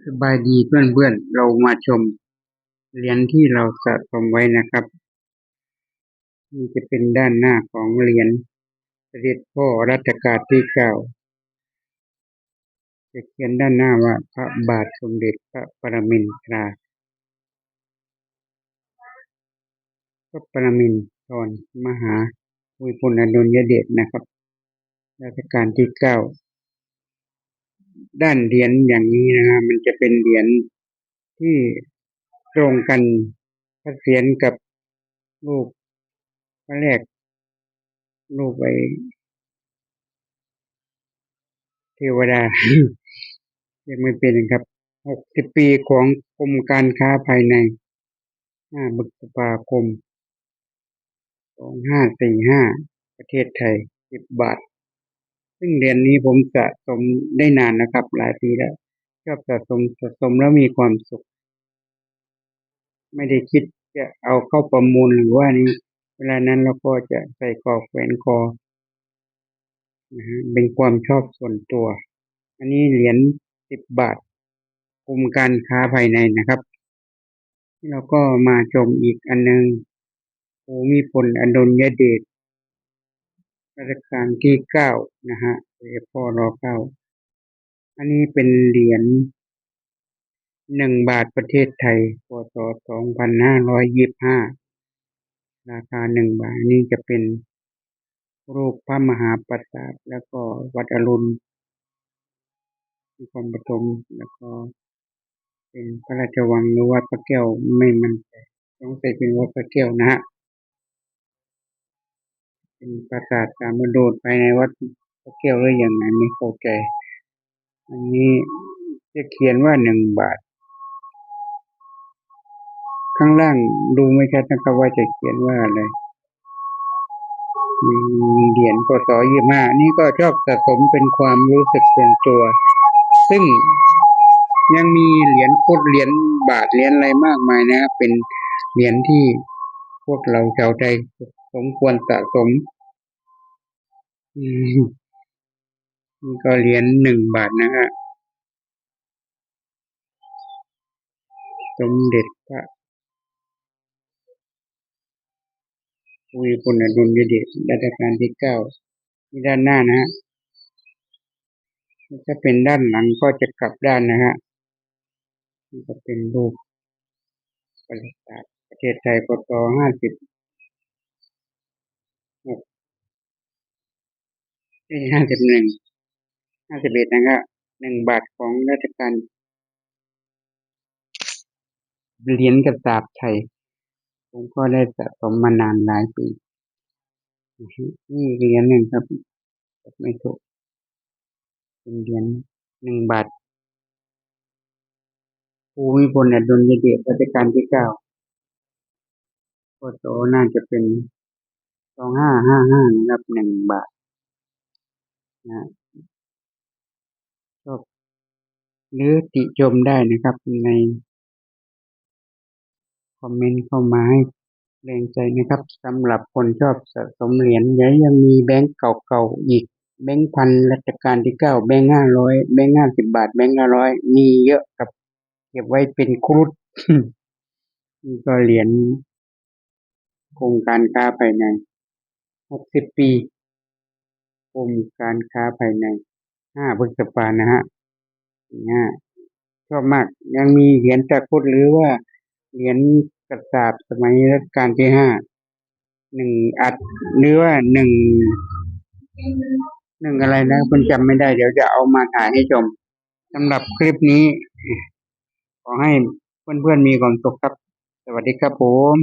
สบายดีเพื่อนๆเรามาชมเหรียญที่เราสะสมไว้นะครับนี่จะเป็นด้านหน้าของเหรียญเสด็จพ่อรัชกาลที่ 9จะเขียนด้านหน้าว่าพระบาทสมเด็จพระปรมินทรทรมหาภูมิพลอดุลยเดชนะครับรัชกาลที่ 9ด้านเหรียญอย่างนี้นะฮะมันจะเป็นเหรียญที่ตรงกันพระเศียรกับรูปพระแรกรูปไอ้เทวดา ยังไม่เป็นครับ60 ปีของกรมการค้าภายใน5 พฤษภาคม 2545ประเทศไทย10 บาทซึ่งเหรียญนี้ผมสะสมได้นานนะครับหลายปีแล้วชอบสะสมแล้วมีความสุขไม่ได้คิดจะเอาเข้าประมูลหรือว่านี้เวลานั้นเราก็จะใส่คอแขวนคอนะฮะเป็นความชอบส่วนตัวอันนี้เหรียญ10 บาทกรมการค้าภายในนะครับแล้วก็มาชมอีกอันนึงภูมิพลอดุลยเดชรัชกาลที่ 9นะฮะพ่อร.9อันนี้เป็นเหรียญ1 บาทประเทศไทยพ.ศ. 2525ราคา1 บาทนี่จะเป็นรูปพระมหาปราสาทแล้วก็วัดอรุณนครปฐมแล้วก็เป็นพระราชวังหรือวัดพระแก้วไม่มั่นใจต้องใส่เป็นวัดพระแก้วนะฮะเป็นปราสาทสามโดษภายในวัดพระแก้วหรืออย่างไรไม่เข้าใจอันนี้จะเขียนว่า1 บาทข้างล่างดูไม่ชัดนะครับว่าจะเขียนว่าอะไรมีเหรียญพ.ศ. 25นี่ก็ชอบสะสมเป็นความรู้สึกส่วนตัวซึ่งยังมีเหรียญพุทธเหรียญบาทเหรียญอะไรมากมายนะครับเป็นเหรียญที่พวกเราชาวไทยสมควรสะสมนี่ก็เหรียญ1 บาทนะฮะสมเด็จพระภูมิพลอดุลยเดชรัชกาลที่ 9ที่ด้านหน้านะฮะถ้าเป็นด้านหลังก็จะกลับด้านนะฮะนี่ก็เป็นรูปประวัติศาสตร์ประเทศไทยพ.ศ. 56 51 51นะครับ1 บาทของรัชกาลเหรียญกระสาบไทยผมก็ได้สะสมมานานหลายปีนี่เหรียญหนึ่งครับไม่ถูกเป็นเหรียญ1 บาทภูมิพลอดุลยเดชรัชกาลที่ 9พ.ศ. น่าจะเป็น2555นะครับ1 บาทนะชอบหรือติชมได้นะครับในคอมเมนต์เข้ามาให้แรงใจนะครับสำหรับคนชอบสะสมเหรียญยังมีแบงก์เก่าๆอีกแบงก์พันรัชกาลที่ 9แบงก์500แบงก์50 บาทแบงก์100มีเยอะครับเก็บไว้เป็นครุฑ นี่ก็เหรียญกรมการค้าภายใน60 ปีกรมการค้าภายใน5 พฤษภานะฮะชอบมากยังมีเหรียญตะกรุดหรือว่าเหรียญกระสาบสมัยรัชกาลที่ 51 อัดหรือว่า1อะไรนะคุณจำไม่ได้เดี๋ยวจะเอามาถ่ายให้ชมสำหรับคลิปนี้ขอให้เพื่อนๆมีความสุขครับสวัสดีครับผม